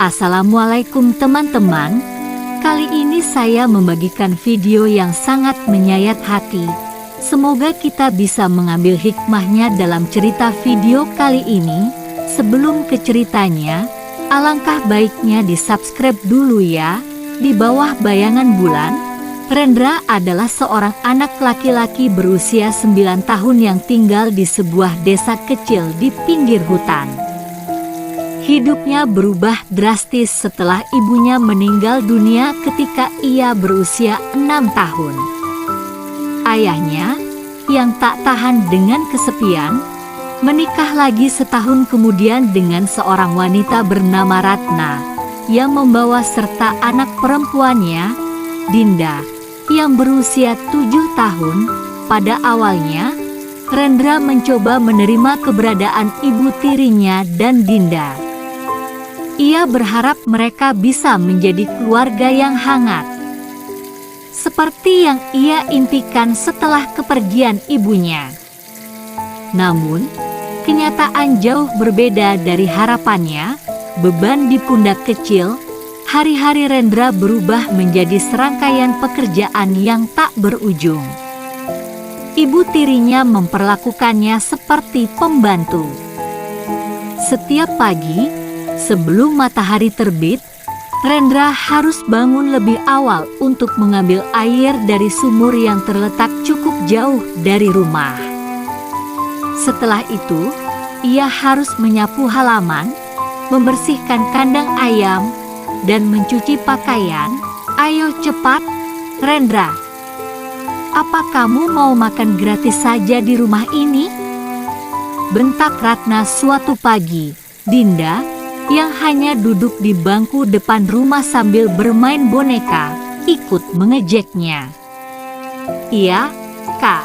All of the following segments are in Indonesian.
Assalamualaikum teman-teman. Kali ini saya membagikan video yang sangat menyayat hati. Semoga kita bisa mengambil hikmahnya dalam cerita video kali ini. Sebelum ke ceritanya, alangkah baiknya di-subscribe dulu ya. Di bawah bayangan bulan, Rendra adalah seorang anak laki-laki berusia 9 tahun yang tinggal di sebuah desa kecil di pinggir hutan. Hidupnya berubah drastis setelah ibunya meninggal dunia ketika ia berusia 6 tahun. Ayahnya, yang tak tahan dengan kesepian, menikah lagi setahun kemudian dengan seorang wanita bernama Ratna, yang membawa serta anak perempuannya, Dinda, yang berusia 7 tahun. Pada awalnya, Rendra mencoba menerima keberadaan ibu tirinya dan Dinda. Ia berharap mereka bisa menjadi keluarga yang hangat, seperti yang ia impikan setelah kepergian ibunya. Namun, kenyataan jauh berbeda dari harapannya. Beban di pundak kecil, hari-hari Rendra berubah menjadi serangkaian pekerjaan yang tak berujung. Ibu tirinya memperlakukannya seperti pembantu. Setiap pagi, sebelum matahari terbit, Rendra harus bangun lebih awal untuk mengambil air dari sumur yang terletak cukup jauh dari rumah. Setelah itu, ia harus menyapu halaman, membersihkan kandang ayam, dan mencuci pakaian. Ayo cepat, Rendra. Apa kamu mau makan gratis saja di rumah ini? Bentak Ratna suatu pagi. Dinda, yang hanya duduk di bangku depan rumah sambil bermain boneka, ikut mengejeknya. Iya, Kak.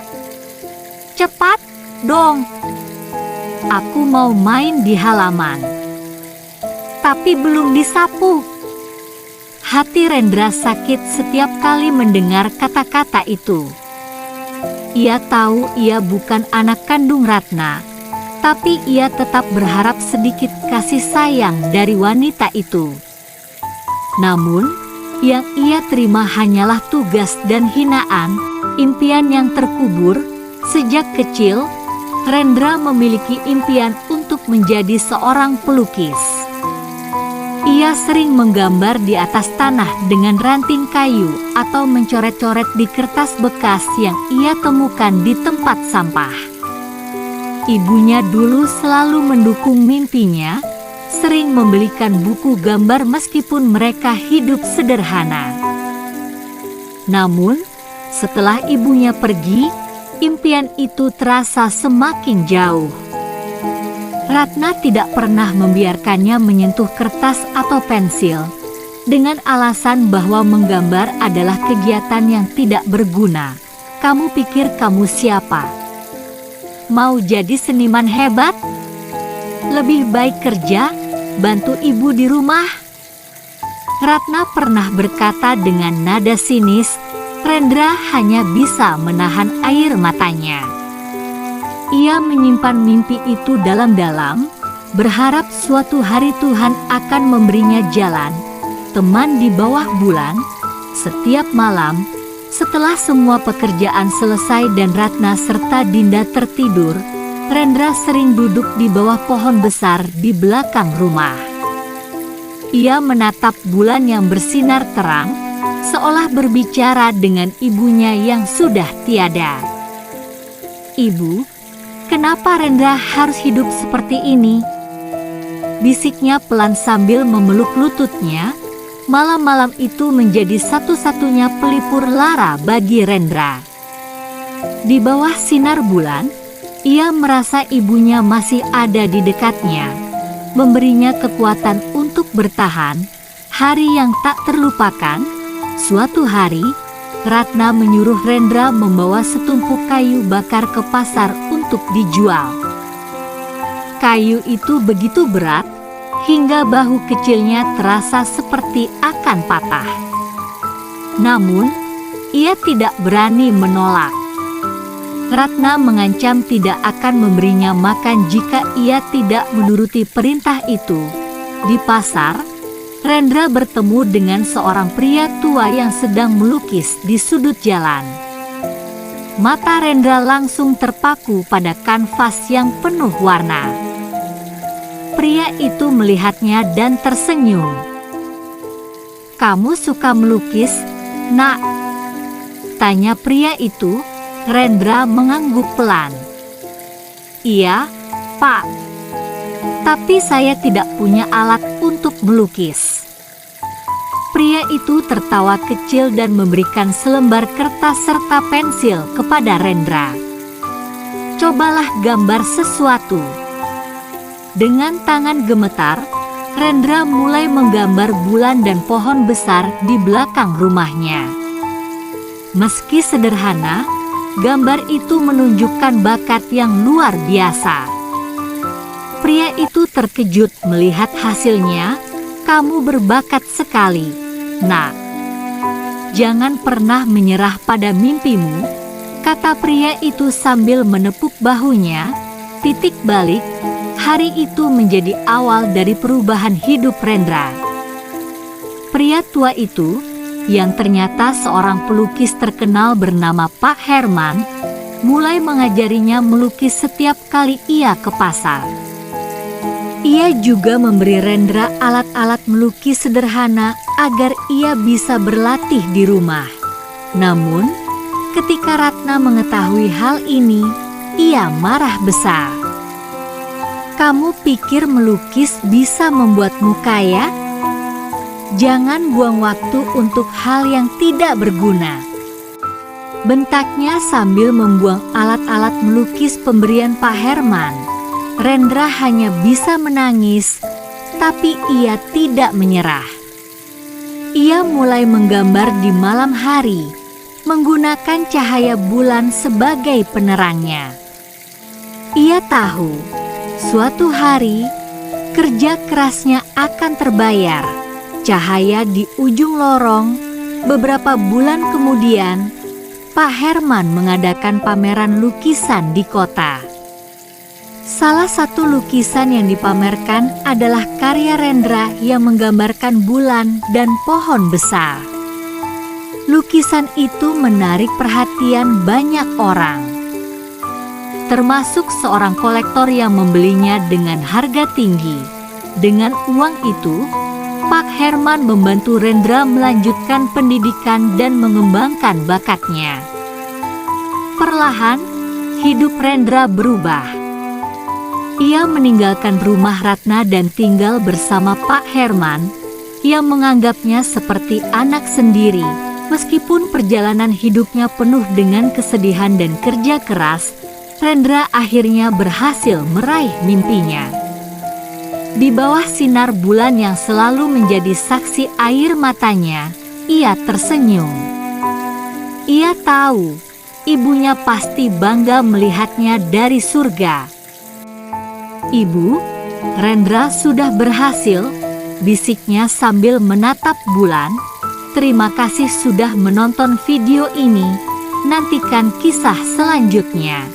Cepat dong. Aku mau main di halaman. Tapi belum disapu. Hati Rendra sakit setiap kali mendengar kata-kata itu. Ia tahu ia bukan anak kandung Ratna, tapi ia tetap berharap sedikit kasih sayang dari wanita itu. Namun, yang ia terima hanyalah tugas dan hinaan, impian yang terkubur. Sejak kecil, Rendra memiliki impian untuk menjadi seorang pelukis. Ia sering menggambar di atas tanah dengan ranting kayu atau mencoret-coret di kertas bekas yang ia temukan di tempat sampah. Ibunya dulu selalu mendukung mimpinya, sering membelikan buku gambar meskipun mereka hidup sederhana. Namun, setelah ibunya pergi, impian itu terasa semakin jauh. Ratna tidak pernah membiarkannya menyentuh kertas atau pensil, dengan alasan bahwa menggambar adalah kegiatan yang tidak berguna. Kamu pikir kamu siapa? Mau jadi seniman hebat? Lebih baik kerja, bantu ibu di rumah. Ratna pernah berkata dengan nada sinis. Rendra hanya bisa menahan air matanya. Ia menyimpan mimpi itu dalam-dalam, berharap suatu hari Tuhan akan memberinya jalan, teman di bawah bulan. Setiap malam, setelah semua pekerjaan selesai dan Ratna serta Dinda tertidur, Rendra sering duduk di bawah pohon besar di belakang rumah. Ia menatap bulan yang bersinar terang, seolah berbicara dengan ibunya yang sudah tiada. Ibu, kenapa Rendra harus hidup seperti ini? Bisiknya pelan sambil memeluk lututnya. Malam-malam itu menjadi satu-satunya pelipur lara bagi Rendra. Di bawah sinar bulan, ia merasa ibunya masih ada di dekatnya, memberinya kekuatan untuk bertahan. Hari yang tak terlupakan, suatu hari, Ratna menyuruh Rendra membawa setumpuk kayu bakar ke pasar untuk dijual. Kayu itu begitu berat, hingga bahu kecilnya terasa seperti akan patah. Namun, ia tidak berani menolak. Ratna mengancam tidak akan memberinya makan jika ia tidak menuruti perintah itu. Di pasar, Rendra bertemu dengan seorang pria tua yang sedang melukis di sudut jalan. Mata Rendra langsung terpaku pada kanvas yang penuh warna. Pria itu melihatnya dan tersenyum. "Kamu suka melukis, Nak?" tanya pria itu. Rendra mengangguk pelan. "Iya, Pak. Tapi saya tidak punya alat untuk melukis." Pria itu tertawa kecil dan memberikan selembar kertas serta pensil kepada Rendra. "Cobalah gambar sesuatu." Dengan tangan gemetar, Rendra mulai menggambar bulan dan pohon besar di belakang rumahnya. Meski sederhana, gambar itu menunjukkan bakat yang luar biasa. Pria itu terkejut melihat hasilnya. "Kamu berbakat sekali, Nak. Jangan pernah menyerah pada mimpimu," kata pria itu sambil menepuk bahunya. Titik balik, hari itu menjadi awal dari perubahan hidup Rendra. Pria tua itu, yang ternyata seorang pelukis terkenal bernama Pak Herman, mulai mengajarinya melukis setiap kali ia ke pasar. Ia juga memberi Rendra alat-alat melukis sederhana agar ia bisa berlatih di rumah. Namun, ketika Ratna mengetahui hal ini, ia marah besar. "Kamu pikir melukis bisa membuatmu kaya? Jangan buang waktu untuk hal yang tidak berguna," bentaknya sambil membuang alat-alat melukis pemberian Pak Herman. Rendra hanya bisa menangis, tapi ia tidak menyerah. Ia mulai menggambar di malam hari, menggunakan cahaya bulan sebagai penerangnya. Ia tahu, suatu hari, kerja kerasnya akan terbayar. Cahaya di ujung lorong. Beberapa bulan kemudian, Pak Herman mengadakan pameran lukisan di kota. Salah satu lukisan yang dipamerkan adalah karya Rendra yang menggambarkan bulan dan pohon besar. Lukisan itu menarik perhatian banyak orang, termasuk seorang kolektor yang membelinya dengan harga tinggi. Dengan uang itu, Pak Herman membantu Rendra melanjutkan pendidikan dan mengembangkan bakatnya. Perlahan, hidup Rendra berubah. Ia meninggalkan rumah Ratna dan tinggal bersama Pak Herman yang menganggapnya seperti anak sendiri. Meskipun perjalanan hidupnya penuh dengan kesedihan dan kerja keras, Rendra akhirnya berhasil meraih mimpinya. Di bawah sinar bulan yang selalu menjadi saksi air matanya, ia tersenyum. Ia tahu, ibunya pasti bangga melihatnya dari surga. "Ibu, Rendra sudah berhasil," bisiknya sambil menatap bulan. "Terima kasih sudah menonton video ini. Nantikan kisah selanjutnya."